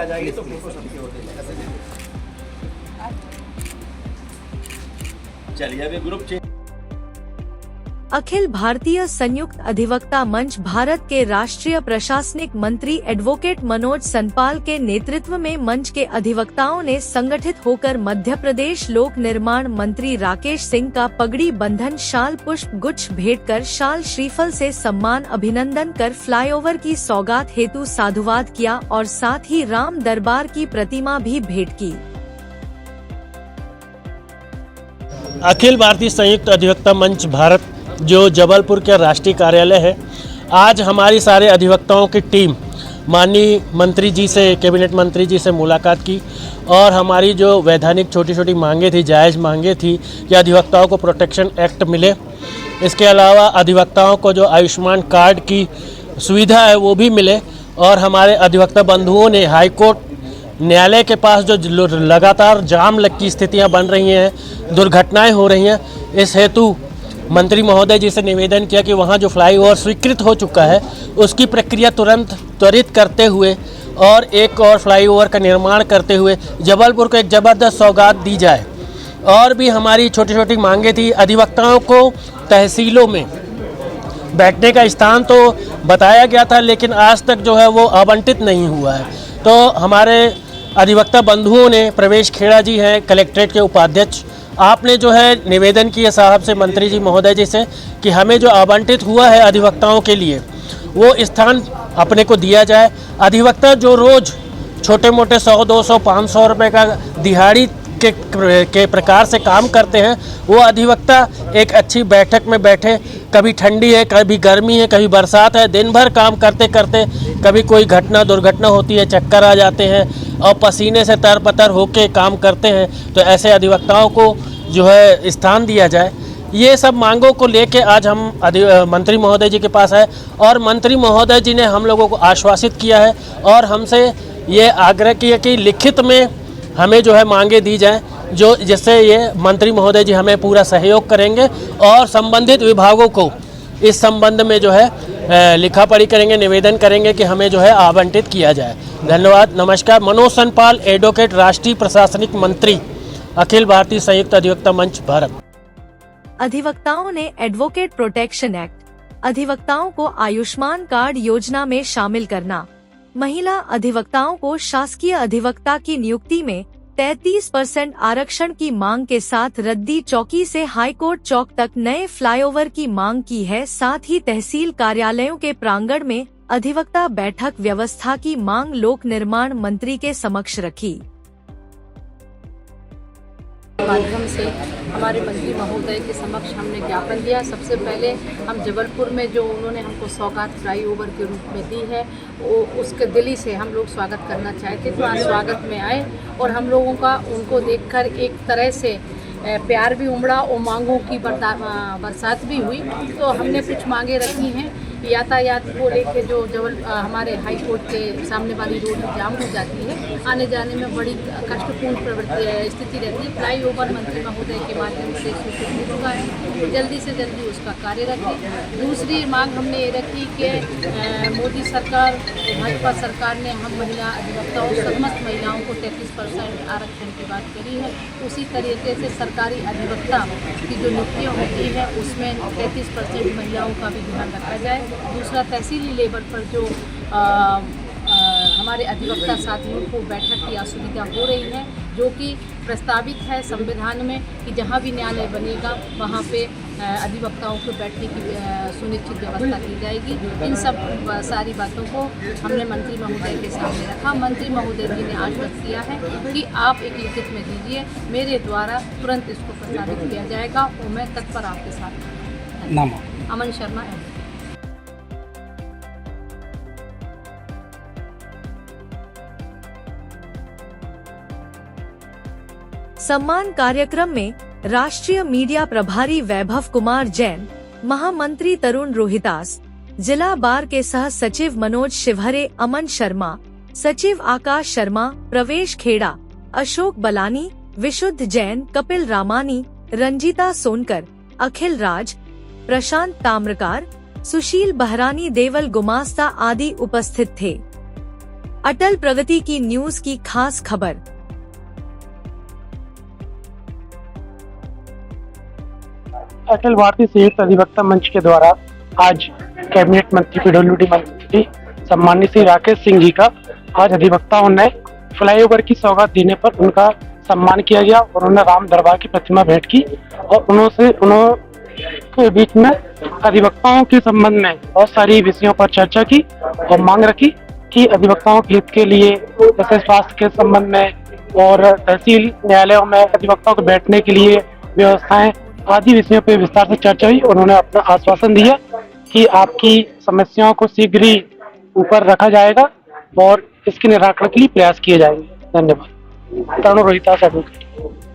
आ जाएगी तो फोटो सबके होते हैं। चलिए अभी ग्रुप चेंज। अखिल भारतीय संयुक्त अधिवक्ता मंच भारत के राष्ट्रीय प्रशासनिक मंत्री एडवोकेट मनोज सनपाल के नेतृत्व में मंच के अधिवक्ताओं ने संगठित होकर मध्य प्रदेश लोक निर्माण मंत्री राकेश सिंह का पगड़ी बंधन, शाल, पुष्प गुच्छ भेंट कर, शाल श्रीफल से सम्मान, अभिनंदन कर फ्लाईओवर की सौगात हेतु साधुवाद किया और साथ ही राम दरबार की प्रतिमा भी भेंट की। अखिल भारतीय संयुक्त अधिवक्ता मंच भारत जो जबलपुर के राष्ट्रीय कार्यालय है, आज हमारी सारे अधिवक्ताओं की टीम माननीय मंत्री जी से, कैबिनेट मंत्री जी से मुलाकात की और हमारी जो वैधानिक छोटी छोटी मांगे थी, जायज़ मांगे थी कि अधिवक्ताओं को प्रोटेक्शन एक्ट मिले, इसके अलावा अधिवक्ताओं को जो आयुष्मान कार्ड की सुविधा है वो भी मिले और हमारे अधिवक्ता बंधुओं ने हाई कोर्ट न्यायालय के पास जो लगातार जाम लग की स्थितियाँ बन रही हैं, दुर्घटनाएँ हो रही हैं, इस हेतु मंत्री महोदय जी से निवेदन किया कि वहाँ जो फ्लाईओवर स्वीकृत हो चुका है उसकी प्रक्रिया तुरंत त्वरित करते हुए और एक और फ्लाईओवर का निर्माण करते हुए जबलपुर को एक ज़बरदस्त सौगात दी जाए। और भी हमारी छोटी छोटी मांगे थी। अधिवक्ताओं को तहसीलों में बैठने का स्थान तो बताया गया था, लेकिन आज तक जो है वो आवंटित नहीं हुआ है। तो हमारे अधिवक्ता बंधुओं ने, प्रवेश खेड़ा जी हैं कलेक्ट्रेट के उपाध्यक्ष, आपने जो है निवेदन किया साहब से, मंत्री जी महोदय जी से, कि हमें जो आवंटित हुआ है अधिवक्ताओं के लिए वो स्थान अपने को दिया जाए। अधिवक्ता जो रोज़ छोटे मोटे 100, 200, 500 रुपये का दिहाड़ी के प्रकार से काम करते हैं, वो अधिवक्ता एक अच्छी बैठक में बैठे, कभी ठंडी है, कभी गर्मी है, कभी बरसात है, दिन भर काम करते करते कभी कोई दुर्घटना होती है, चक्कर आ जाते हैं और पसीने से तरपतर होके काम करते हैं। तो ऐसे अधिवक्ताओं को जो है स्थान दिया जाए। ये सब मांगों को लेके आज हम मंत्री महोदय जी के पास आए और मंत्री महोदय जी ने हम लोगों को आश्वासित किया है और हमसे ये आग्रह किया कि लिखित में हमें जो है मांगे दी जाएं, जो जिससे ये मंत्री महोदय जी हमें पूरा सहयोग करेंगे और संबंधित विभागों को इस संबंध में जो है लिखा पढ़ी करेंगे, निवेदन करेंगे कि हमें जो है आवंटित किया जाए। धन्यवाद। नमस्कार। मनोज सनपाल, एडवोकेट, राष्ट्रीय प्रशासनिक मंत्री, अखिल भारतीय संयुक्त अधिवक्ता मंच भारत। अधिवक्ताओं ने एडवोकेट प्रोटेक्शन एक्ट, अधिवक्ताओं को आयुष्मान कार्ड योजना में शामिल करना, महिला अधिवक्ताओं को शासकीय अधिवक्ता की नियुक्ति में 33% आरक्षण की मांग के साथ रद्दी चौकी से हाईकोर्ट चौक तक नए फ्लाईओवर की मांग की है। साथ ही तहसील कार्यालयों के प्रांगण में अधिवक्ता बैठक व्यवस्था की मांग लोक निर्माण मंत्री के समक्ष रखी। माध्यम से हमारे मंत्री महोदय के समक्ष हमने ज्ञापन दिया। सबसे पहले हम जबलपुर में जो उन्होंने हमको सौगात फ्लाईओवर के रूप में दी है, वो उसके दिली से हम लोग स्वागत करना चाहते थे। आज स्वागत में आए और हम लोगों का उनको देखकर एक तरह से प्यार भी उमड़ा और मांगों की बरसात भी हुई। तो हमने कुछ मांगे रखी हैं। यातायात को लेके जो हमारे हाई कोर्ट के सामने वाली रोड जाम हो जाती है, आने जाने में बड़ी कष्टपूर्ण स्थिति रहती है। फ्लाईओवर मंत्री महोदय के माध्यम से स्वीकृत हो चुका है, जल्दी से जल्दी उसका कार्य रखें। दूसरी मांग हमने ये रखी कि मोदी सरकार, भाजपा सरकार ने हम महिला अधिवक्ताओं, समस्त महिलाओं को 33% आरक्षण की बात करी है। उसी तरीके से सरकारी अधिवक्ता की जो नियुक्तियाँ होती है उसमें 33% महिलाओं का भी ध्यान रखा जाए। दूसरा, तहसीली लेवल पर जो हमारे अधिवक्ता साथियों को बैठक की असुविधा हो रही है, जो कि प्रस्तावित है संविधान में कि जहां भी न्यायालय बनेगा वहां पे अधिवक्ताओं को बैठने की सुनिश्चित व्यवस्था की जाएगी। इन सब सारी बातों को हमने मंत्री महोदय के सामने रखा। मंत्री महोदय जी ने आश्वस्त किया है कि आप एक लिखित में दीजिए, मेरे द्वारा तुरंत इसको प्रस्तावित किया जाएगा और मैं तत्पर आपके साथ। नाम अमन शर्मा है। सम्मान कार्यक्रम में राष्ट्रीय मीडिया प्रभारी वैभव कुमार जैन, महामंत्री तरुण रोहितास, जिला बार के सह सचिव मनोज शिवहरे, अमन शर्मा, सचिव आकाश शर्मा, प्रवेश खेड़ा, अशोक बलानी, विशुद्ध जैन, कपिल रामानी, रंजीता सोनकर, अखिल राज, प्रशांत ताम्रकार, सुशील बहरानी, देवल गुमास्ता आदि उपस्थित थे। अटल प्रगति की न्यूज की खास खबर। अखिल भारतीय संयुक्त अधिवक्ता मंच के द्वारा आज कैबिनेट मंत्री पीडब्ल्यूडी मंत्री सम्मानित श्री राकेश सिंह जी का आज अधिवक्ताओं ने फ्लाईओवर की सौगात देने पर उनका सम्मान किया गया और उन्होंने राम दरबार की प्रतिमा भेंट की और उन्होंने बीच में अधिवक्ताओं के संबंध में बहुत सारी विषयों पर चर्चा की और मांग रखी कि अधिवक्ताओं के हित के लिए जैसे स्वास्थ्य के संबंध में और तहसील न्यायालयों में अधिवक्ताओं को बैठने के लिए व्यवस्थाएं आदि विषयों पर विस्तार से चर्चा हुई। उन्होंने अपना आश्वासन दिया कि आपकी समस्याओं को शीघ्र ही ऊपर रखा जाएगा और इसके निराकरण के लिए प्रयास किए जाएंगे। धन्यवाद। तरुण रोहितास एडवोकेट।